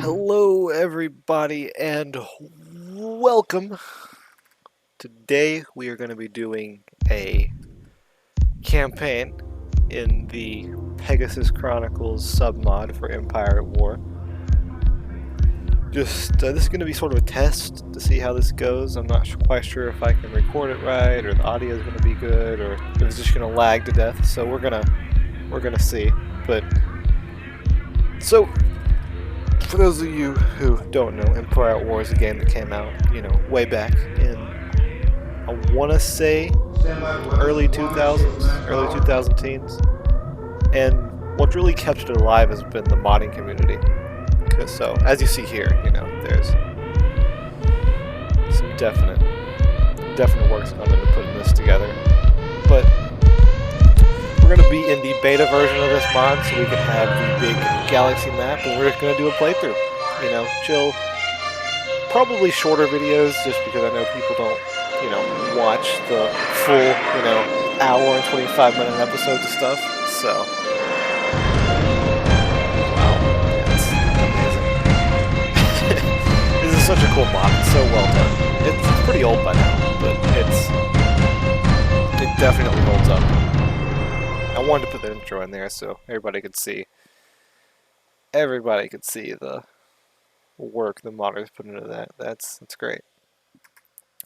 Hello, everybody, and welcome. Today, we are going to be doing a campaign in the Pegasus Chronicles submod for Empire at War. This is going to be sort of a test to see how this goes. I'm not quite sure if I can record it right, or the audio is going to be good, or if it's just going to lag to death. So we're gonna see. But so for those of you who don't know, Empire at War is a game that came out, way back in, I want to say, early 2000s, early 2000 teens. And what really kept it alive has been the modding community. So, as you see here, there's some definite work's gone into putting this together. But we're going to be in the beta version of this mod, so we can have the big galaxy map, and we're just going to do a playthrough. Chill. Probably shorter videos, just because I know people don't, watch the full, hour and 25-minute episodes of stuff. So, wow, that's amazing. This is such a cool mod. It's so well done. It's pretty old by now, but it definitely holds up. I wanted to put the intro in there so everybody could see. Everybody could see the work the modders put into that. That's great.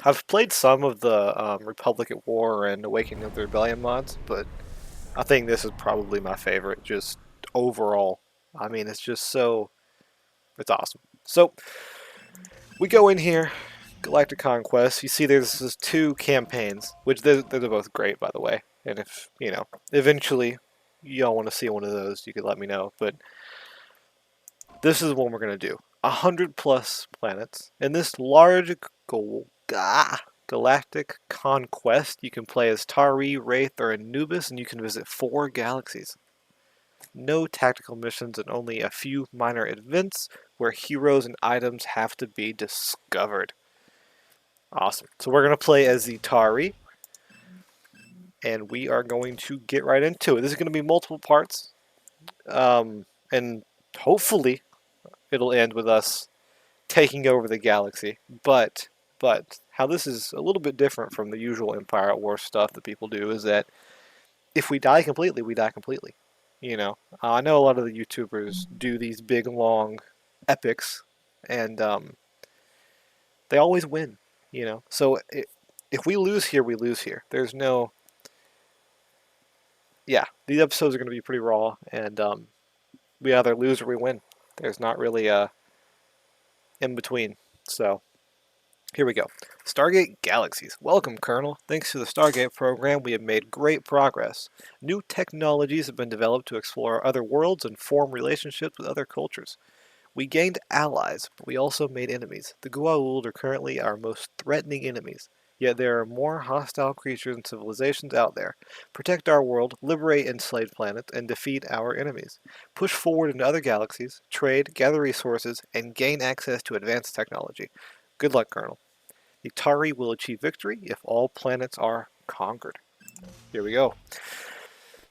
I've played some of the Republic at War and Awakening of the Rebellion mods, but I think this is probably my favorite, just overall. I mean, it's awesome. So, we go in here, Galactic Conquest. You see there's two campaigns, which they're both great, by the way. And if, eventually y'all want to see one of those, you could let me know. But this is what we're going to do. 100+ planets. In this large galactic conquest, you can play as Tauri, Wraith, or Anubis, and you can visit 4 galaxies. No tactical missions and only a few minor events where heroes and items have to be discovered. Awesome. So we're going to play as the Tauri, and we are going to get right into it. This is going to be multiple parts, and hopefully it'll end with us taking over the galaxy. But how this is a little bit different from the usual Empire at War stuff that people do is that if we die completely, we die completely. I know a lot of the YouTubers do these big, long epics, and they always win. So if we lose here, we lose here. There's no... Yeah, these episodes are going to be pretty raw, and we either lose or we win. There's not really a in-between. So, here we go. Stargate Galaxies. Welcome, Colonel. Thanks to the Stargate program, we have made great progress. New technologies have been developed to explore other worlds and form relationships with other cultures. We gained allies, but we also made enemies. The Goa'uld are currently our most threatening enemies. Yet there are more hostile creatures and civilizations out there. Protect our world, liberate enslaved planets, and defeat our enemies. Push forward into other galaxies, trade, gather resources, and gain access to advanced technology. Good luck, Colonel. The Tauri will achieve victory if all planets are conquered. Here we go.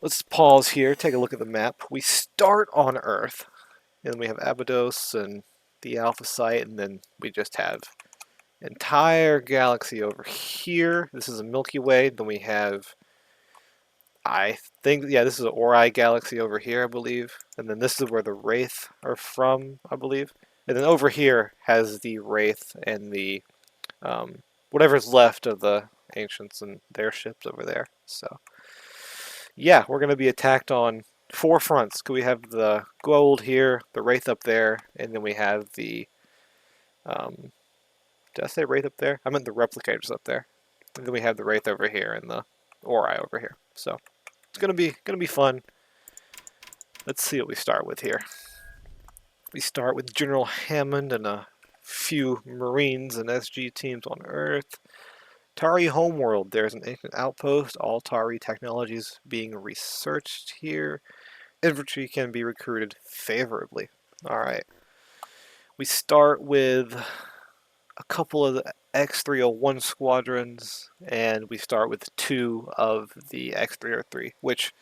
Let's pause here, take a look at the map. We start on Earth, and we have Abydos and the Alpha Site, and then we just have entire galaxy over here. This is a Milky Way. Then we have, I think, yeah, this is an Ori galaxy over here, I believe. And then this is where the Wraith are from, I believe. And then over here has the Wraith and the whatever's left of the Ancients and their ships over there. So, yeah, we're going to be attacked on 4 fronts. We have the Goa'uld here, the Wraith up there, and then we have the did I say Wraith up there? I meant the Replicators up there. And then we have the Wraith over here and the Ori over here. So it's gonna be fun. Let's see what we start with here. We start with General Hammond and a few Marines and SG teams on Earth. Tauri homeworld. There's an ancient outpost. All Tauri technologies being researched here. Infantry can be recruited favorably. Alright. We start with a couple of the X-301 squadrons, and we start with 2 of the X-303, which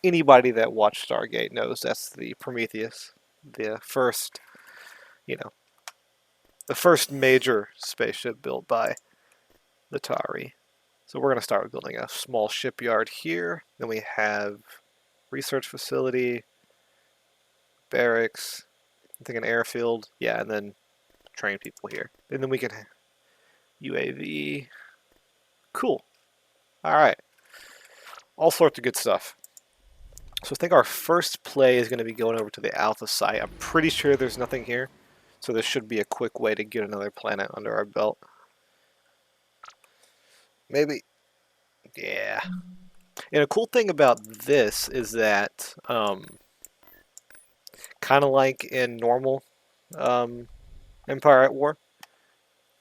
anybody that watched Stargate knows that's the Prometheus, the first you know, the first major spaceship built by the Tauri. So we're going to start with building a small shipyard here. Then we have research facility, barracks, I think an airfield. Yeah, and then train people here. And then we can UAV. Cool. All right. All sorts of good stuff. So I think our first play is going to be going over to the Alpha site. I'm pretty sure there's nothing here. So this should be a quick way to get another planet under our belt. Maybe. Yeah. And a cool thing about this is that, kind of like in normal Empire at War,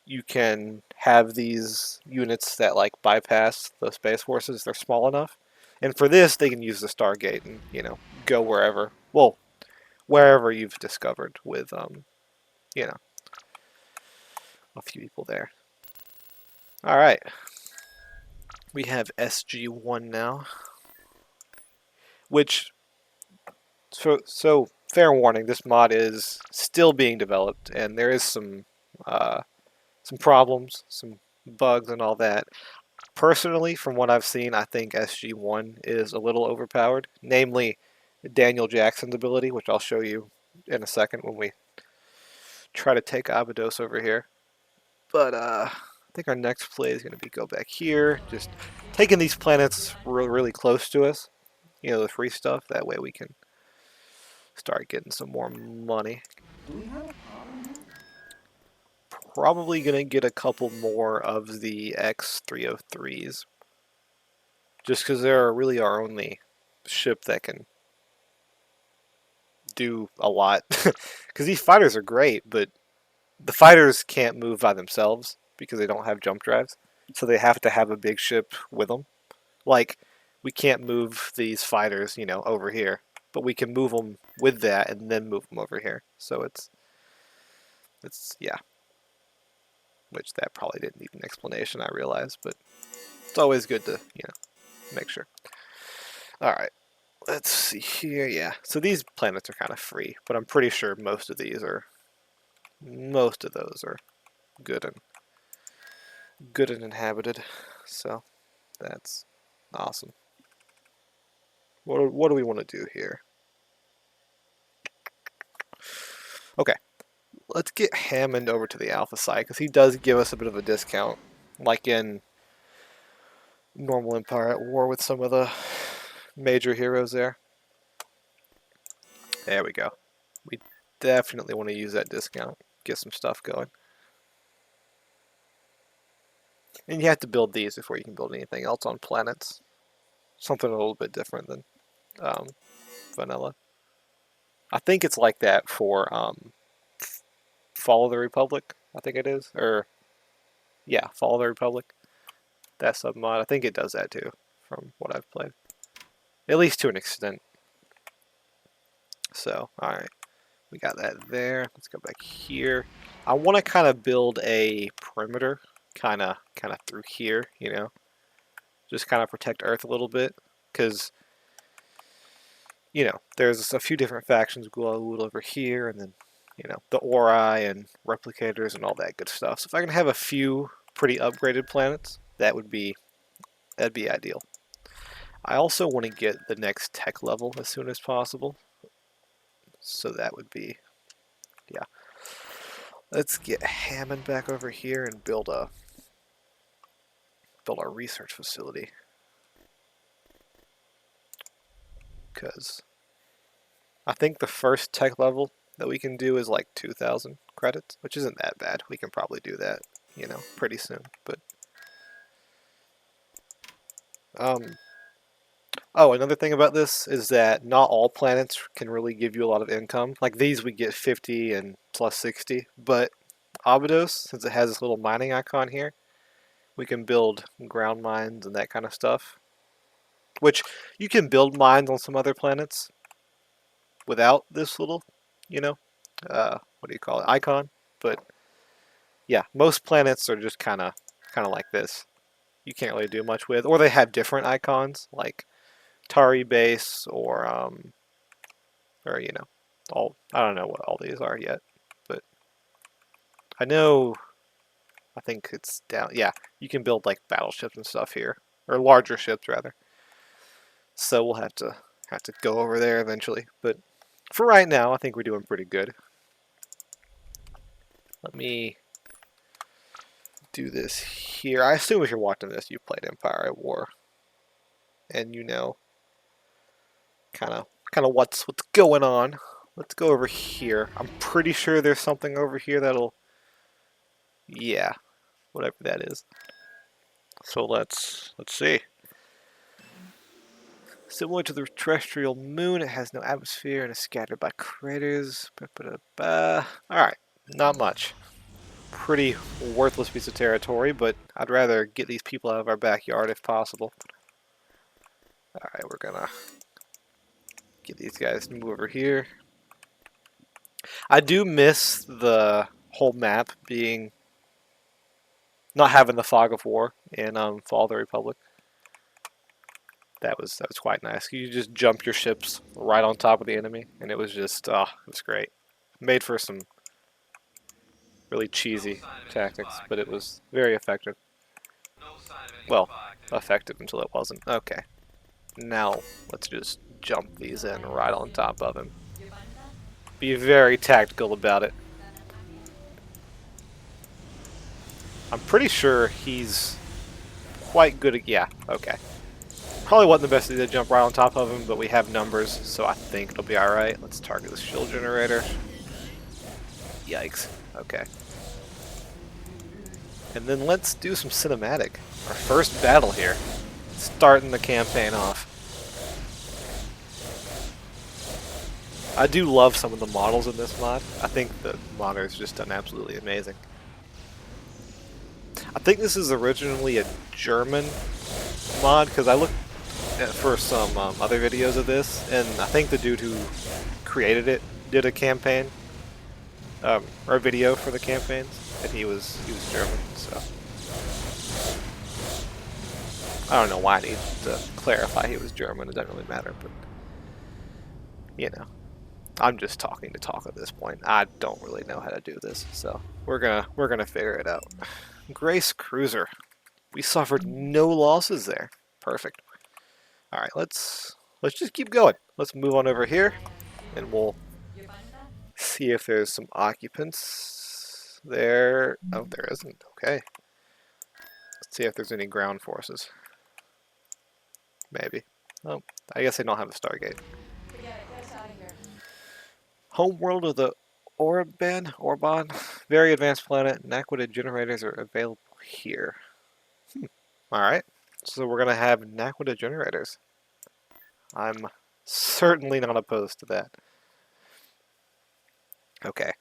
you can have these units that like bypass the space forces. They're small enough, and for this they can use the Stargate and go wherever. Well, wherever you've discovered with you know a few people there. All right, we have SG-1 now, which so fair warning, this mod is still being developed, and there is some problems, some bugs, and all that. Personally, from what I've seen, I think SG-1 is a little overpowered, namely Daniel Jackson's ability, which I'll show you in a second when we try to take Abydos over here. But I think our next play is going to be go back here, just taking these planets really close to us, the free stuff. That way we can start getting some more money. Probably going to get a couple more of the X-303s. Just because they're really our only ship that can do a lot. Because these fighters are great, but the fighters can't move by themselves because they don't have jump drives. So they have to have a big ship with them. Like, we can't move these fighters, over here. But we can move them with that and then move them over here. So it's yeah. Which that probably didn't need an explanation, I realize. But it's always good to, make sure. Alright. Let's see here, yeah. So these planets are kind of free, but I'm pretty sure most of those are good and inhabited. So that's awesome. What do we want to do here? Okay, let's get Hammond over to the Alpha side because he does give us a bit of a discount, like in normal Empire at War with some of the major heroes there. There we go. We definitely want to use that discount, get some stuff going. And you have to build these before you can build anything else on planets. Something a little bit different than vanilla. I think it's like that for Fall of the Republic, I think it is. Or, yeah, Fall of the Republic. That submod. I think it does that too, from what I've played. At least to an extent. So, alright. We got that there. Let's go back here. I want to kind of build a perimeter kind of through here, just kind of protect Earth a little bit, because there's a few different factions Goa'uld over here, and then the Ori and replicators and all that good stuff. So if I can have a few pretty upgraded planets, that'd be ideal. I also want to get the next tech level as soon as possible, so that would be, yeah. Let's get Hammond back over here and build a research facility. Because I think the first tech level that we can do is like 2,000 credits, which isn't that bad. We can probably do that, pretty soon. But oh, another thing about this is that not all planets can really give you a lot of income. Like these, we get 50 and plus 60, but Abydos, since it has this little mining icon here, we can build ground mines and that kind of stuff. Which you can build mines on some other planets without this little, what do you call it, icon. But yeah, most planets are just kind of like this. You can't really do much with, or they have different icons like Tauri base or all. I don't know what all these are yet, but I know, I think it's down, yeah, you can build like battleships and stuff here, or larger ships rather. So we'll have to go over there eventually, but for right now, I think we're doing pretty good. Let me do this here. I assume if you're watching this, you played Empire at War, and you know kind of what's going on. Let's go over here. I'm pretty sure there's something over here that'll, yeah, whatever that is. So let's see. Similar to the terrestrial moon, it has no atmosphere and is scattered by craters. Alright, not much. Pretty worthless piece of territory, but I'd rather get these people out of our backyard if possible. Alright, we're gonna get these guys to move over here. I do miss the whole map being not having the fog of war in Fall of the Republic. That was quite nice. You just jump your ships right on top of the enemy, and it was just it was great. Made for some really cheesy tactics, but it was very effective. Well, effective until it wasn't. Okay. Now, let's just jump these in right on top of him. Be very tactical about it. I'm pretty sure he's quite good at... Yeah, okay. Probably wasn't the best idea to jump right on top of him, but we have numbers, so I think it'll be alright. Let's target this shield generator. Yikes. Okay. And then let's do some cinematic. Our first battle here. Starting the campaign off. I do love some of the models in this mod. I think the modder is just done absolutely amazing. I think this is originally a German mod, because I looked for some other videos of this, and I think the dude who created it did a campaign, or a video for the campaigns, and he was German, so I don't know why I need to clarify he was German. It doesn't really matter, but you know, I'm just talking to talk at this point. I don't really know how to do this, so we're gonna figure it out. Grace Cruiser. We suffered no losses there. Perfect. All right, let's just keep going. Let's move on over here, and we'll see if there's some occupants there. Oh, there isn't. Okay. Let's see if there's any ground forces. Maybe. Oh, I guess they don't have a Stargate. Homeworld of the Orban. Very advanced planet. Naquita generators are available here. Alright. So we're going to have Naquita generators. I'm certainly not opposed to that. Okay.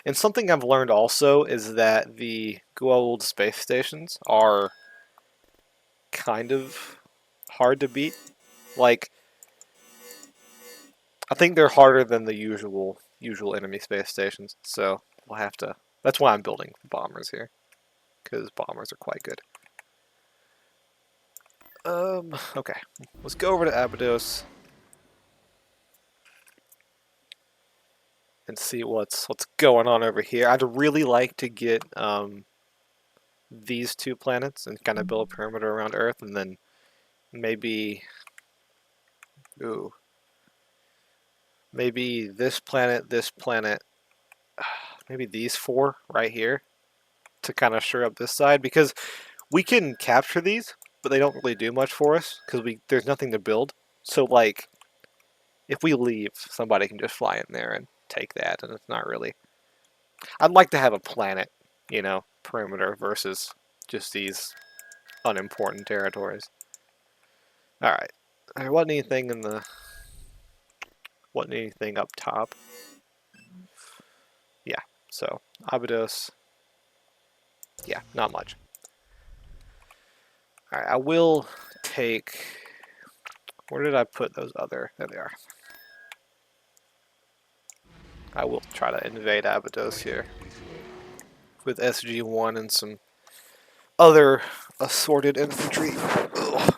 And something I've learned also is that the Goa'uld space stations are kind of hard to beat. Like, I think they're harder than the usual enemy space stations. So we'll have to. That's why I'm building bombers here, because bombers are quite good. Okay. Let's go over to Abydos and see what's going on over here. I'd really like to get these two planets and kind of build a perimeter around Earth, and then maybe, ooh, maybe this planet, maybe these four right here to kind of shore up this side, because we can capture these, but they don't really do much for us because there's nothing to build. So like, if we leave, somebody can just fly in there and take that, and it's not really. I'd like to have a planet, perimeter versus just these unimportant territories. All right. There wasn't anything up top. Yeah. So Abydos. Yeah, not much. All right. I will take. Where did I put those other? There they are. I will try to invade Abydos here with SG-1 and some other assorted infantry. Ugh.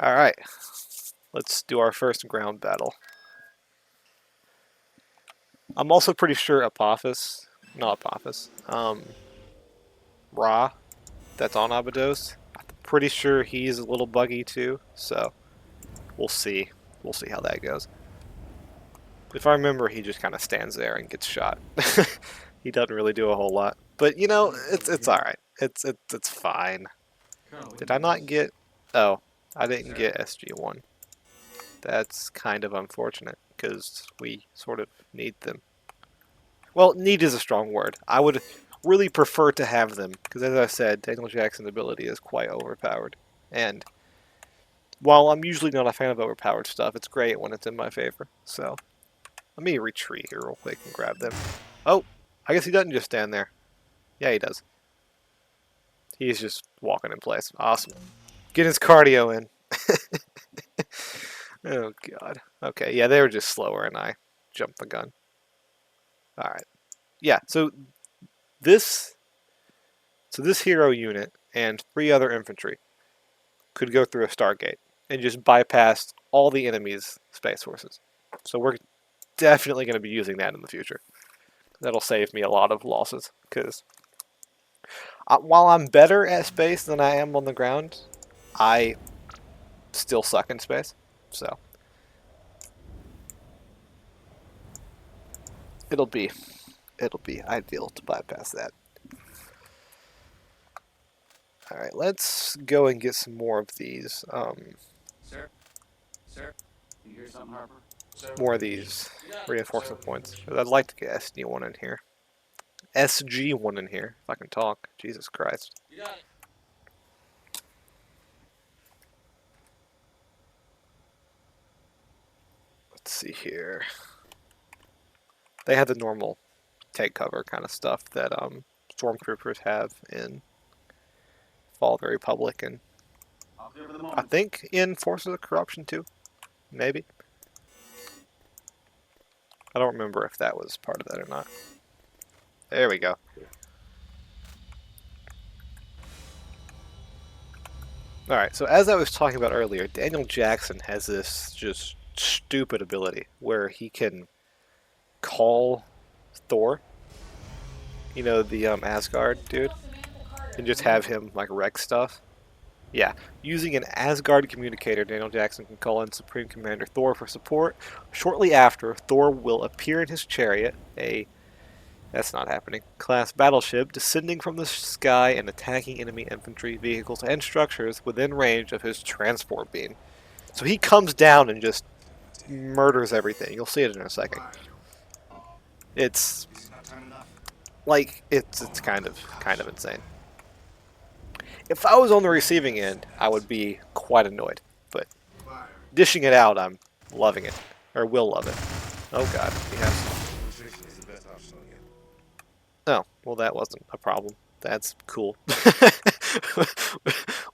All right, let's do our first ground battle. I'm also pretty sure Apophis, not Apophis, Ra, that's on Abydos. I'm pretty sure he's a little buggy too, so we'll see. We'll see how that goes. If I remember, he just kind of stands there and gets shot. He doesn't really do a whole lot, but you know, it's all right. It's fine. Did I not get? Oh, I didn't get SG1. That's kind of unfortunate because we sort of need them. Well, need is a strong word. I would really prefer to have them because, as I said, Daniel Jackson's ability is quite overpowered. And while I'm usually not a fan of overpowered stuff, it's great when it's in my favor. So let me retreat here real quick and grab them. Oh, I guess he doesn't just stand there. Yeah, he does. He's just walking in place. Awesome. Get his cardio in. Oh, God. Okay, yeah, they were just slower, and I jumped the gun. All right. Yeah, so this hero unit and 3 other infantry could go through a Stargate and just bypass all the enemy's space forces. So we're definitely going to be using that in the future. That'll save me a lot of losses, because while I'm better at space than I am on the ground, I still suck in space. So it'll be ideal to bypass that. All right, let's go and get some more of these. Sir, you hear something, Harper? More of these reinforcement points. I'd like to get SD1 in here. SG1 in here, if I can talk. Jesus Christ. You got it. Let's see here. They had the normal take cover kind of stuff that stormtroopers have in Fall of the Republic, and I think in Forces of Corruption too. Maybe. I don't remember if that was part of that or not. There we go. Alright, so as I was talking about earlier, Daniel Jackson has this just stupid ability where he can call Thor, you know, the Asgard dude, and just have him like wreck stuff. Yeah, using an Asgard communicator, Daniel Jackson can call in Supreme Commander Thor for support. Shortly after, Thor will appear in his chariot, that's not happening, class battleship, descending from the sky and attacking enemy infantry, vehicles, and structures within range of his transport beam. So he comes down and just murders everything. You'll see it in a second. It's like it's kind of insane. If I was on the receiving end, I would be quite annoyed. But dishing it out, I'm loving it. Or will love it. Oh god, we have some. Oh, well that wasn't a problem. That's cool.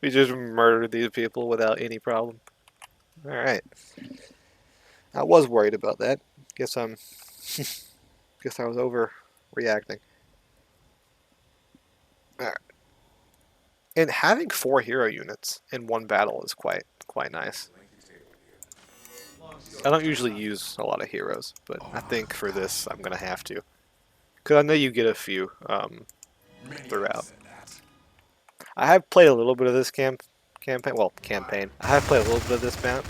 We just murdered these people without any problem. Alright. I was worried about that. Guess I was overreacting. Alright. And having 4 hero units in one battle is quite nice. I don't usually use a lot of heroes, but I think for this I'm gonna have to, because I know you get a few throughout. I have played a little bit of this campaign. I have played a little bit of this map,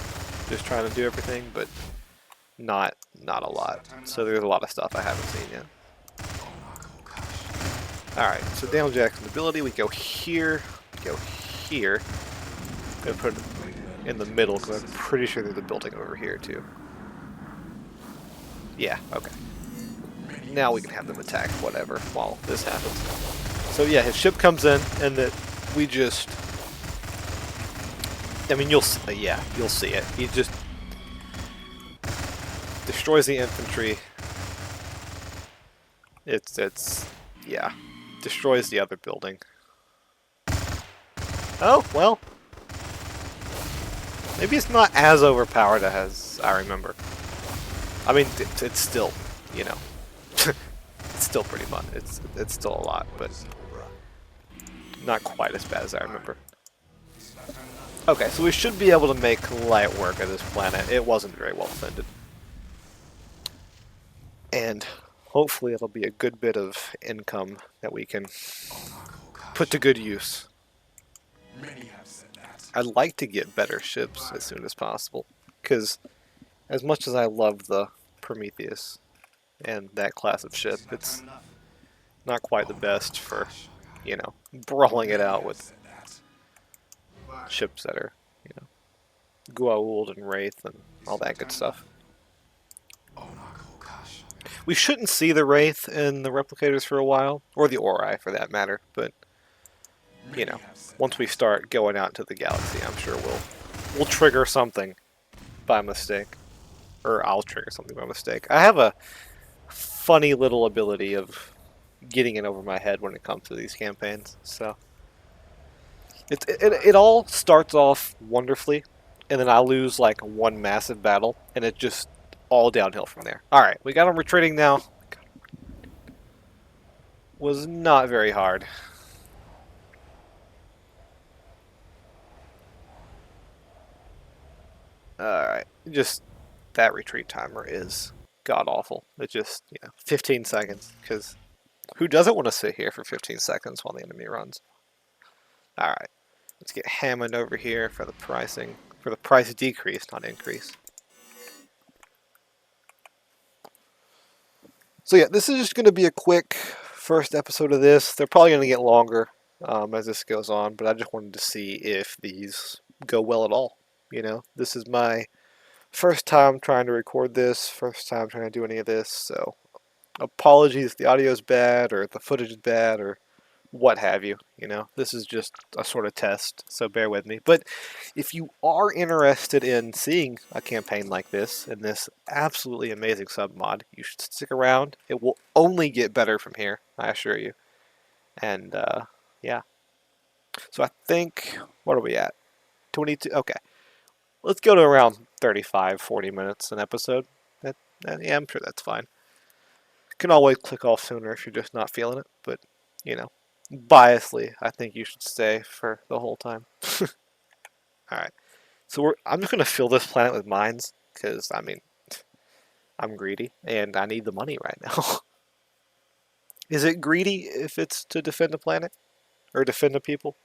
just trying to do everything, but not a lot. So there's a lot of stuff I haven't seen yet. Alright, so Daniel Jackson's ability, we go here, we go here. I'm gonna put it in the middle because I'm pretty sure there's a building over here too. Yeah, okay. Now we can have them attack whatever while this happens. So yeah, his ship comes in and that we just... I mean, you'll see it. He just destroys the infantry. Yeah. Destroys the other building. Oh, well. Maybe it's not as overpowered as I remember. I mean, it's still, you know, it's still pretty fun. It's still a lot, but not quite as bad as I remember. Okay, so we should be able to make light work of this planet. It wasn't very well defended. And hopefully it'll be a good bit of income that we can put to Kasha. good use. Many have said that. I'd like to get better ships as soon as possible, because as much as I love the Prometheus and that class of ship, Is not time it's enough? not quite the best for, brawling it Many out have with said that. But ships that are, Goa'uld and Wraith and all is that not good time stuff. enough? Kasha. We shouldn't see the Wraith in the replicators for a while, or the Ori for that matter, but, Many have said once we that. start going out into the galaxy, I'm sure we'll trigger something by mistake. Or I'll trigger something by mistake. I have a funny little ability of getting it over my head when it comes to these campaigns, so it all starts off wonderfully, and then I lose like one massive battle, and it just all downhill from there. All right, we got them retreating now. Was not very hard. All right, just that retreat timer is god awful. It just 15 seconds, because who doesn't want to sit here for 15 seconds while the enemy runs? All right, let's get Hammond over here for the pricing, for the price decrease, not increase. So yeah, this is just going to be a quick first episode of this. They're probably going to get longer as this goes on, but I just wanted to see if these go well at all. This is my first time trying to record this, first time trying to do any of this, so apologies if the audio is bad or if the footage is bad or what have you. This is just a sort of test, so bear with me. But if you are interested in seeing a campaign like this in this absolutely amazing submod, you should stick around. It will only get better from here, I assure you. And yeah, so I think, what are we at? 22. Okay, let's go to around 35, 40 minutes an episode. Yeah, I'm sure that's fine. Can always click off sooner if you're just not feeling it, but you know, biasly, I think you should stay for the whole time. All right, so I'm just gonna fill this planet with mines because I'm greedy and I need the money right now. Is it greedy if it's to defend a planet or defend a people?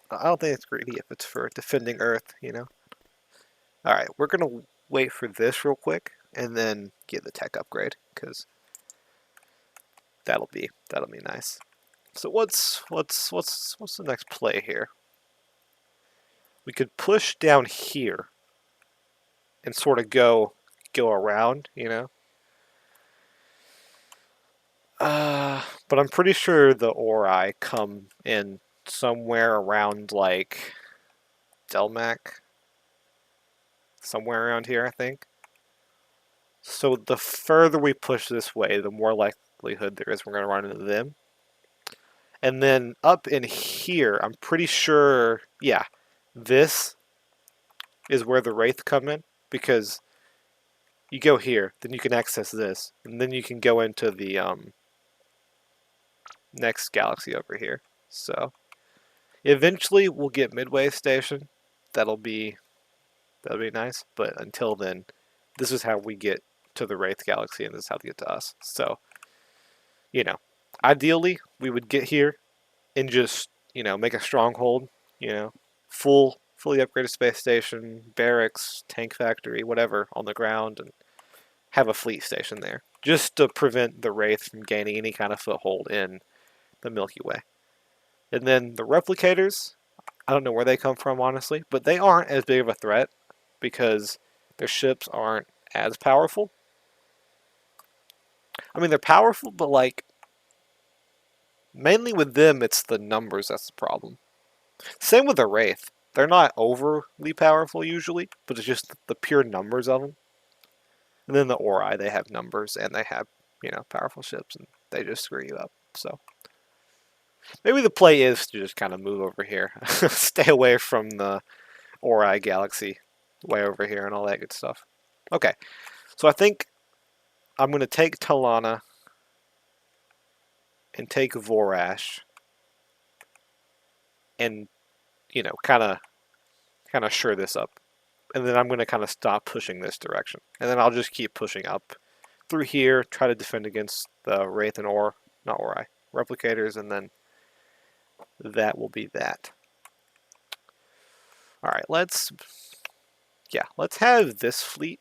I don't think it's greedy if it's for defending Earth. All right, we're gonna wait for this real quick and then get the tech upgrade because that'll be nice. So what's the next play here? We could push down here and sort of go around. But I'm pretty sure the Ori come in somewhere around like Delmac, somewhere around here, I think. So the further we push this way, the more likelihood there is we're going to run into them. And then up in here, I'm pretty sure, yeah, this is where the Wraith come in, because you go here, then you can access this, and then you can go into the next galaxy over here. So eventually we'll get Midway Station. That'll be nice. But until then, this is how we get to the Wraith Galaxy, and this is how they get to us. So, you know, ideally we would get here and just make a stronghold. You know, fully upgraded space station, barracks, tank factory, whatever on the ground, and have a fleet station there, just to prevent the Wraith from gaining any kind of foothold in the Milky Way. And then the replicators, I don't know where they come from, honestly, but they aren't as big of a threat because their ships aren't as powerful. I mean, they're powerful, but mainly with them, it's the numbers that's the problem. Same with the Wraith. They're not overly powerful usually, but it's just the pure numbers of them. And then the Ori, they have numbers and they have, powerful ships, and they just screw you up. So maybe the play is to just kind of move over here, stay away from the Ori Galaxy, way over here, and all that good stuff. Okay, so I think I'm going to take Talana and take Vorash and, kind of sure this up. And then I'm going to kind of stop pushing this direction. And then I'll just keep pushing up through here, try to defend against the Wraith and Ore, not Ori, replicators, and then that will be that. All right, let's have this fleet.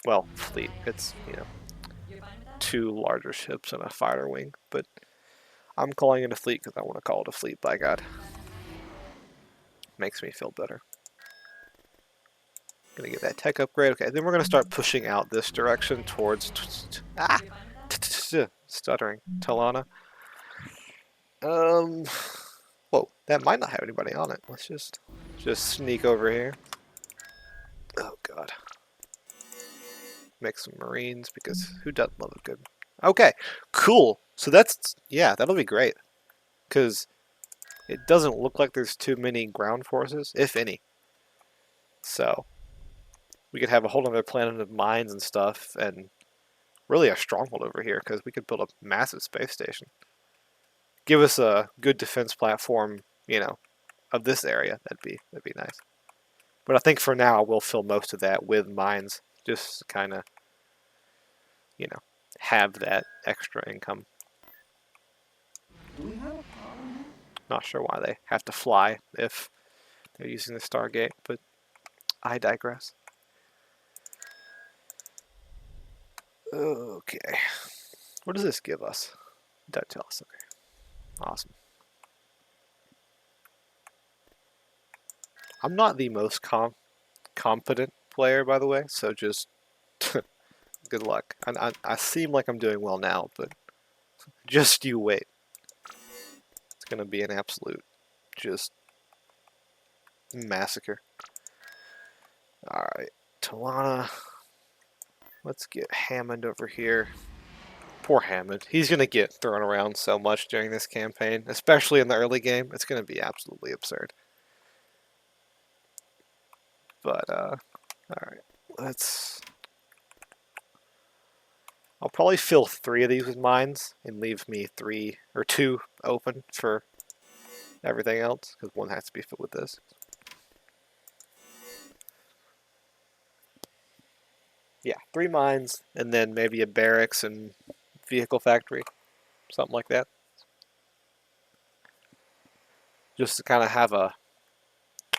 Well, fleet. It's two larger ships and a fighter wing, but I'm calling it a fleet because I want to call it a fleet. By God, makes me feel better. Gonna get that tech upgrade. Okay, then we're gonna start pushing out this direction towards stuttering Talana. Whoa, that might not have anybody on it. Let's just sneak over here. Oh God, make some Marines because who doesn't love a good? Okay, cool. So that'll be great because it doesn't look like there's too many ground forces, if any. So we could have a whole other planet of mines and stuff, and really a stronghold over here because we could build a massive space station. Give us a good defense platform, of this area. That'd be nice. But I think for now we'll fill most of that with mines, just to kind of, have that extra income. Do we have a problem? Not sure why they have to fly if they're using the Stargate, but I digress. Okay. What does this give us? Don't tell us. Okay. Awesome. I'm not the most competent player, by the way, so just good luck. I seem like I'm doing well now, but just you wait. It's going to be an absolute just massacre. Alright, Talana. Let's get Hammond over here. Poor Hammond. He's going to get thrown around so much during this campaign, especially in the early game. It's going to be absolutely absurd. But, alright. I'll probably fill 3 of these with mines and leave me 3 or 2 open for everything else, because 1 has to be filled with this. Yeah, 3 mines, and then maybe a barracks and vehicle factory, something like that. Just to kind of have a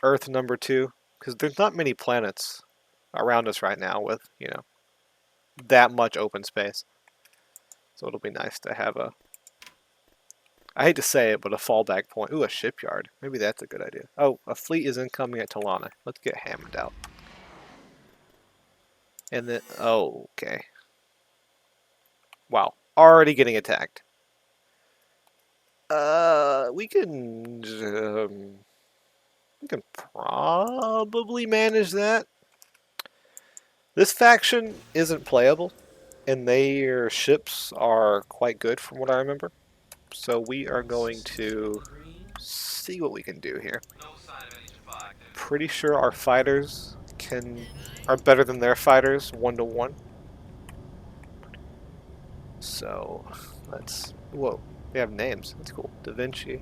Earth number 2, because there's not many planets around us right now with, that much open space. So it'll be nice to have I hate to say it, but a fallback point. Ooh, a shipyard. Maybe that's a good idea. Oh, a fleet is incoming at Talana. Let's get Hammond out. And then, oh, okay. Wow, already getting attacked. We can probably manage that. This faction isn't playable, and their ships are quite good from what I remember. So we are going to see what we can do here. Pretty sure our fighters are better than their fighters 1-to-1. So whoa, they have names. That's cool. Da Vinci,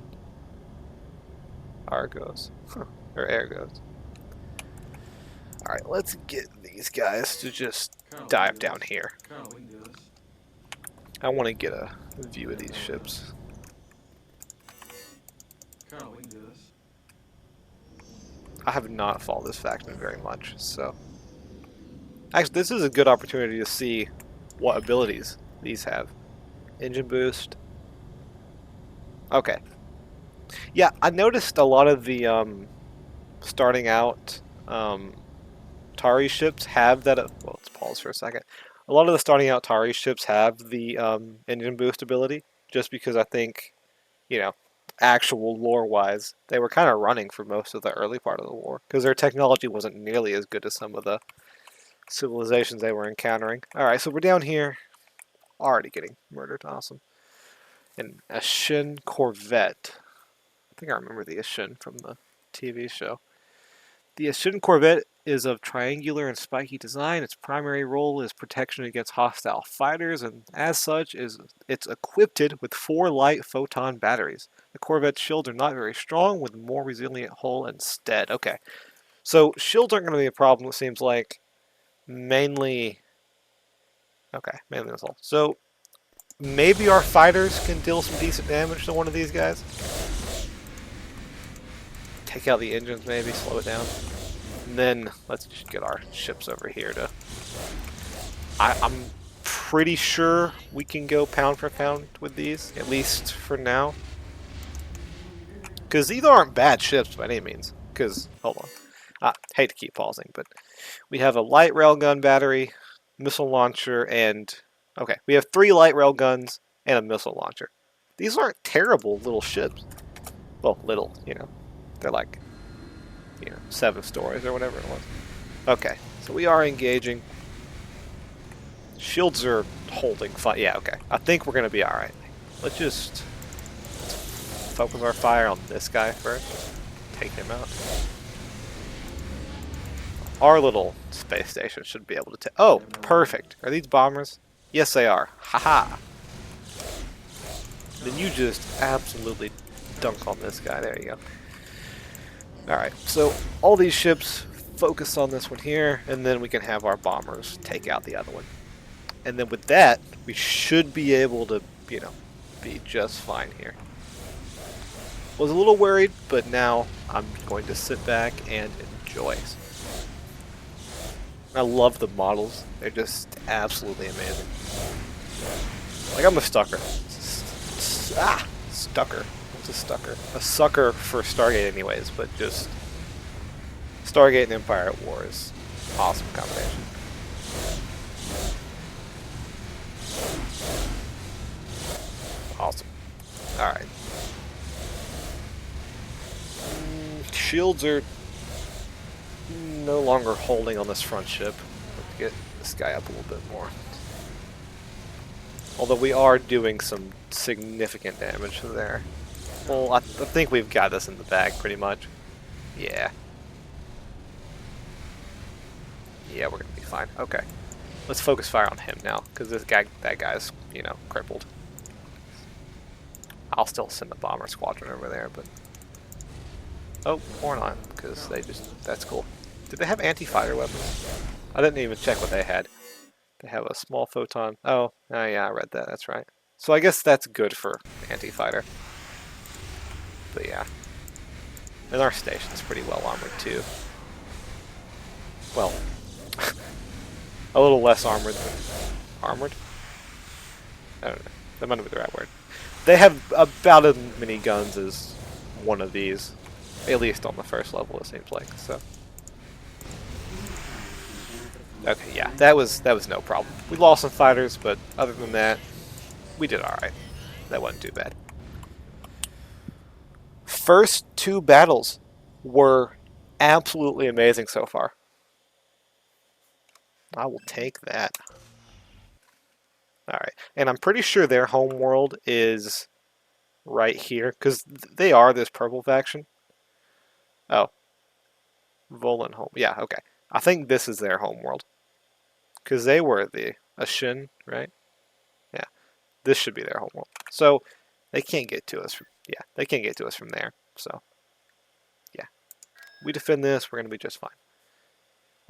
Argos, or Ergos. All right, let's get these guys to just dive down here. I want to get a view of these ships. I have not followed this faction very much, so actually this is a good opportunity to see what abilities these have. Engine boost. Okay. Yeah, I noticed a lot of the starting out Tauri ships have that. Well, let's pause for a second. A lot of the starting out Tauri ships have the engine boost ability, just because I think, actual lore-wise, they were kind of running for most of the early part of the war because their technology wasn't nearly as good as some of the civilizations they were encountering. All right, so we're down here, already getting murdered. Awesome. And a Shin Corvette. I think I remember the Ashin from the TV show. The Ashin Corvette is of triangular and spiky design. Its primary role is protection against hostile fighters, and as such, it's equipped with 4 light photon batteries. The Corvette's shields are not very strong, with a more resilient hull instead. Okay, so shields aren't going to be a problem, it seems like. Mainly, Okay, mainly missile. So maybe our fighters can deal some decent damage to one of these guys. Take out the engines, maybe slow it down, and then let's just get our ships over here to. I'm pretty sure we can go pound for pound with these, at least for now. Because these aren't bad ships by any means. Because, hold on. I hate to keep pausing, but we have a light railgun battery, missile launcher, and... Okay, we have 3 light railguns and a missile launcher. These aren't terrible little ships. Well, little, you know. They're like, 7 stories or whatever it was. Okay, so we are engaging. Shields are holding fine. Yeah, okay. I think we're going to be alright. Let's just focus our fire on this guy first. Take him out. Our little space station should be able to take... Oh, perfect. Are these bombers? Yes, they are. Haha. Then you just absolutely dunk on this guy. There you go. Alright, so all these ships focus on this one here, and then we can have our bombers take out the other one. And then with that, we should be able to, be just fine here. Was a little worried, but now I'm going to sit back and enjoy. I love the models. They're just absolutely amazing. Like, I'm a stucker. Stucker. What's a stucker? A sucker for Stargate anyways, but just... Stargate and Empire at War is awesome combination. Awesome. Alright. Shields are no longer holding on this front ship. Let's get this guy up a little bit more. Although we are doing some significant damage there. Well, I think we've got this in the bag pretty much. Yeah. Yeah, we're gonna be fine. Okay. Let's focus fire on him now, because that guy's, crippled. I'll still send the bomber squadron over there, but... Oh, or not, because that's cool. Did they have anti-fighter weapons? I didn't even check what they had. They have a small photon. Oh, yeah, I read that, that's right. So I guess that's good for anti-fighter. But yeah. And our station's pretty well armored too. Well, a little less armored than... Armored? I don't know. That might not be the right word. They have about as many guns as one of these. At least on the first level, it seems like, so... Okay, yeah, that was no problem. We lost some fighters, but other than that, we did alright. That wasn't too bad. First 2 battles were absolutely amazing so far. I will take that. Alright, and I'm pretty sure their home world is right here, because they are this purple faction. Oh. Volan home. Yeah, okay. I think this is their home world. Because they were the Ashin, right? Yeah. This should be their home world. So, they can't get to us from... Yeah, they can't get to us from there. So, yeah. We defend this, we're going to be just fine.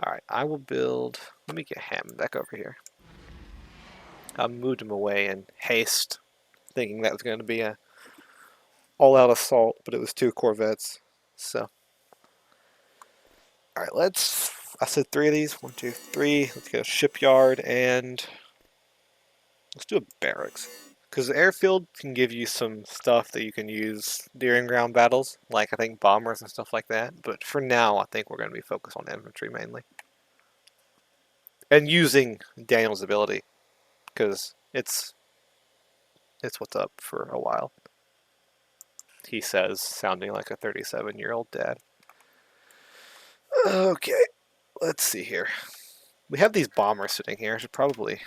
Alright, I will build... Let me get Hammond back over here. I moved him away in haste, thinking that was going to be a all-out assault, but it was 2 Corvettes. So... Alright, let's... I said 3 of these. 1, 2, 3. Let's get a shipyard and... Let's do a barracks. Because the airfield can give you some stuff that you can use during ground battles. Like, I think, bombers and stuff like that. But for now, I think we're going to be focused on infantry mainly. And using Daniel's ability. Because it's what's up for a while. He says, sounding like a 37-year-old dad. Okay, let's see here. We have these bombers sitting here. I should probably...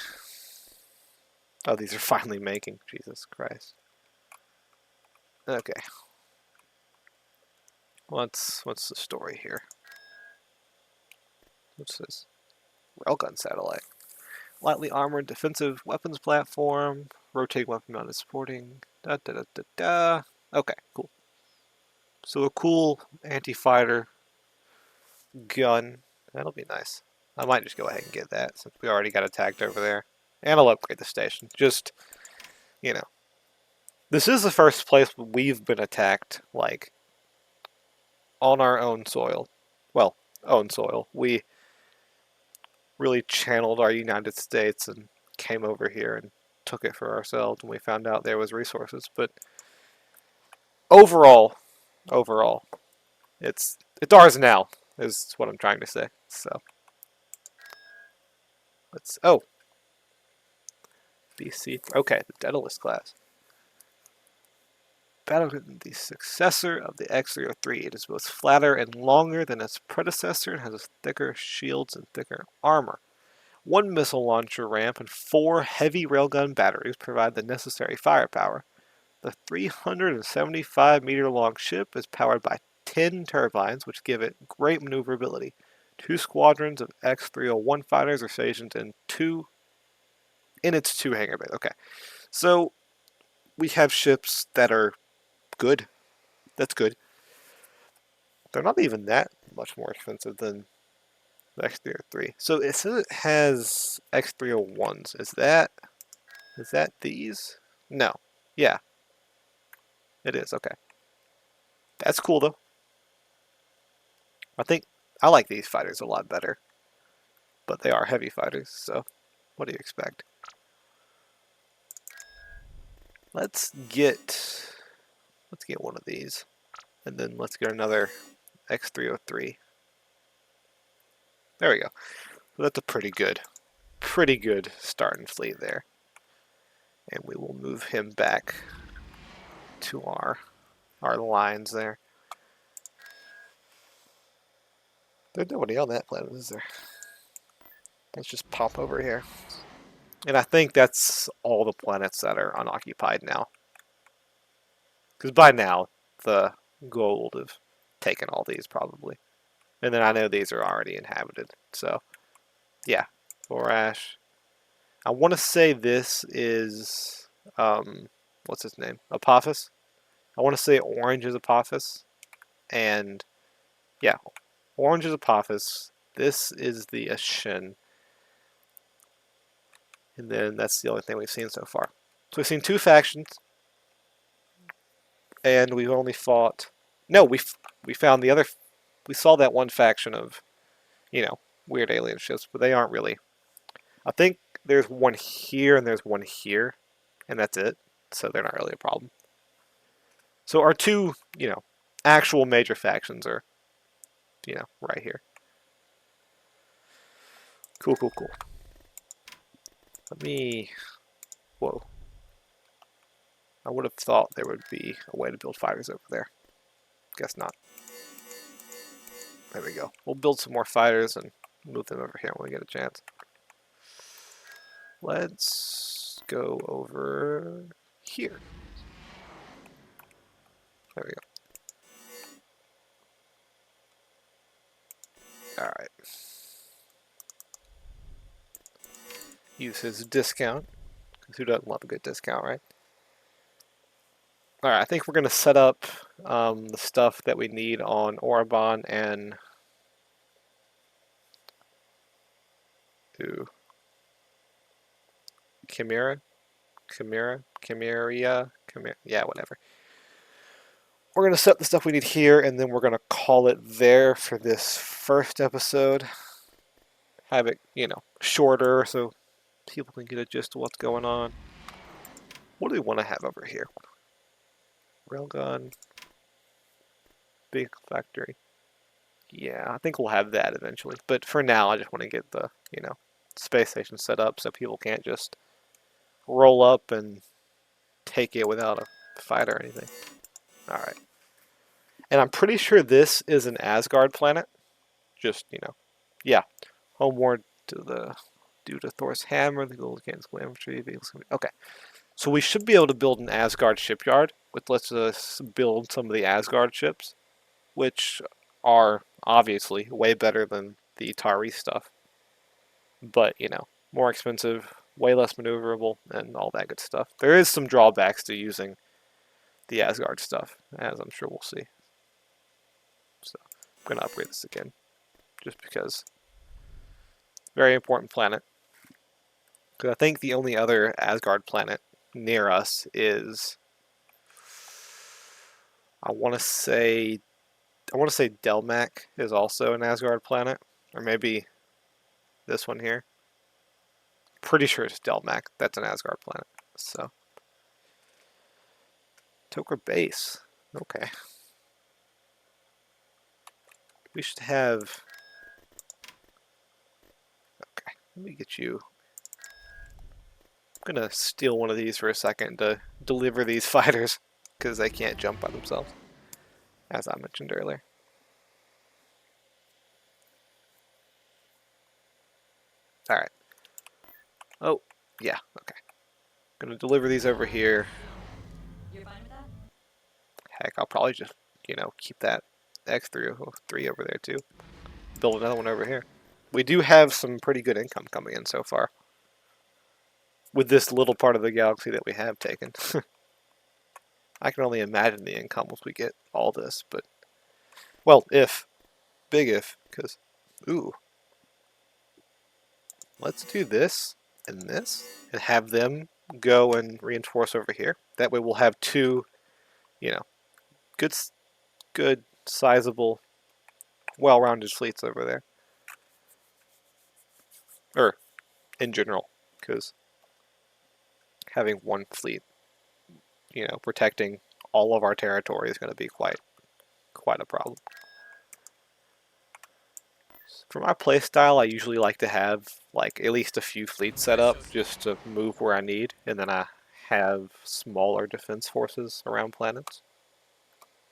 Oh, these are finally making. Jesus Christ. Okay. What's the story here? What's this? Railgun satellite. Lightly armored defensive weapons platform. Rotating weapon mounted supporting. Da da da da da. Okay, cool. So a cool anti-fighter gun. That'll be nice. I might just go ahead and get that since we already got attacked over there. And I'll upgrade the station. Just, you know. This is the first place we've been attacked, like, on our own soil. Well, own soil. We really channeled our United States and came over here and took it for ourselves when we found out there was resources. But overall, overall, it's ours now, is what I'm trying to say. So let's BC. Okay, the Daedalus class. Battle the successor of the X-303. It is both flatter and longer than its predecessor and has thicker shields and thicker armor. One missile launcher ramp and 4 heavy railgun batteries provide the necessary firepower. The 375-meter long ship is powered by 10 turbines, which give it great maneuverability. 2 squadrons of X-301 fighters are stationed in its 2 hangar bays. Okay, so we have ships that are good. That's good. They're not even that much more expensive than the X-303. So it says it has X-301s. Is that these? No. Yeah, it is. Okay. That's cool though. I think I like these fighters a lot better. But they are heavy fighters, so what do you expect? Let's get one of these. And then let's get another X-303. There we go. So that's a pretty good starting fleet there. And we will move him back to our lines there. There's nobody on that planet, is there? Let's just pop over here. And I think that's all the planets that are unoccupied now. Because by now, the gold have taken all these probably. And then I know these are already inhabited. So, yeah. Borash. I want to say this is, what's his name? Apophis? I want to say orange is Apophis. And, yeah. Orange is Apophis. This is the Ashen. And then that's the only thing we've seen so far. So we've seen 2 factions. And we've only fought... No, we found the other... We saw that one faction of, weird alien ships, but they aren't really... I think there's one here and there's one here, and that's it. So they're not really a problem. So our 2, actual major factions are, right here. Cool. Let me... Whoa. I would have thought there would be a way to build fighters over there. Guess not. There we go. We'll build some more fighters and move them over here when we get a chance. Let's go over here. There we go. Alright. Use his discount. Because who doesn't love a good discount, right? Alright, I think we're going to set up the stuff that we need on Orabon and... Ooh. Chimera? Yeah, whatever. We're going to set the stuff we need here, and then we're going to call it there for this first episode. Have it, shorter so people can get a gist of what's going on. What do we want to have over here? Railgun. Big factory. Yeah, I think we'll have that eventually. But for now, I just want to get the, space station set up so people can't just roll up and take it without a fight or anything. Alright. And I'm pretty sure this is an Asgard planet. Just, yeah. Homeward due to Thor's hammer, the gold against infantry vehicles. Okay. So we should be able to build an Asgard shipyard, which lets us build some of the Asgard ships, which are obviously way better than the Tauri stuff. But, more expensive, way less maneuverable, and all that good stuff. There is some drawbacks to using the Asgard stuff, as I'm sure we'll see. So, I'm going to upgrade this again, just because. Very important planet. Because I think the only other Asgard planet near us is, I want to say Delmac is also an Asgard planet, or maybe this one here. Pretty sure it's Delmac. That's an Asgard planet. So Toker base. Okay. We should have. Okay. Let me get you. I'm gonna steal one of these for a second to deliver these fighters because they can't jump by themselves, as I mentioned earlier. All right. Oh, yeah. Okay. Gonna deliver these over here. You're fine with that? Heck, I'll probably just, keep that X3 over there too. Build another one over here. We do have some pretty good income coming in so far. With this little part of the galaxy that we have taken. I can only imagine the income once we get all this, but... Well, big if, because... Ooh. Let's do this and this, and have them go and reinforce over here. That way we'll have two, good, good, sizable, well-rounded fleets over there. Or, in general, because having one fleet, protecting all of our territory is going to be quite a problem. For my playstyle, I usually like to have at least a few fleets set up just to move where I need, and then I have smaller defense forces around planets.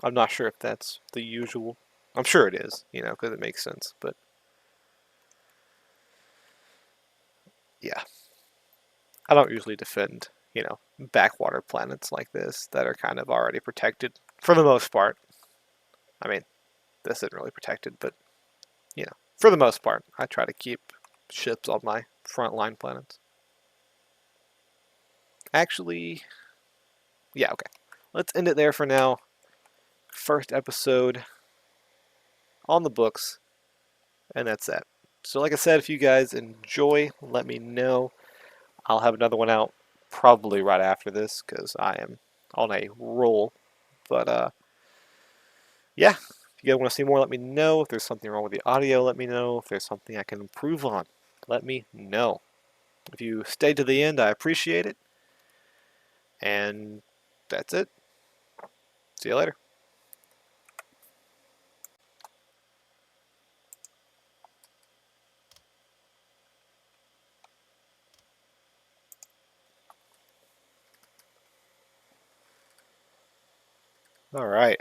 I'm not sure if that's the usual. I'm sure it is, because it makes sense, but yeah. I don't usually defend, backwater planets like this that are kind of already protected for the most part. I mean, this isn't really protected, but, for the most part, I try to keep ships on my frontline planets. Actually, yeah, okay. Let's end it there for now. First episode on the books, and that's that. So like I said, if you guys enjoy, let me know. I'll have another one out probably right after this because I am on a roll. But yeah, if you guys want to see more, let me know. If there's something wrong with the audio, let me know. If there's something I can improve on, let me know. If you stayed to the end, I appreciate it. And that's it. See you later. All right.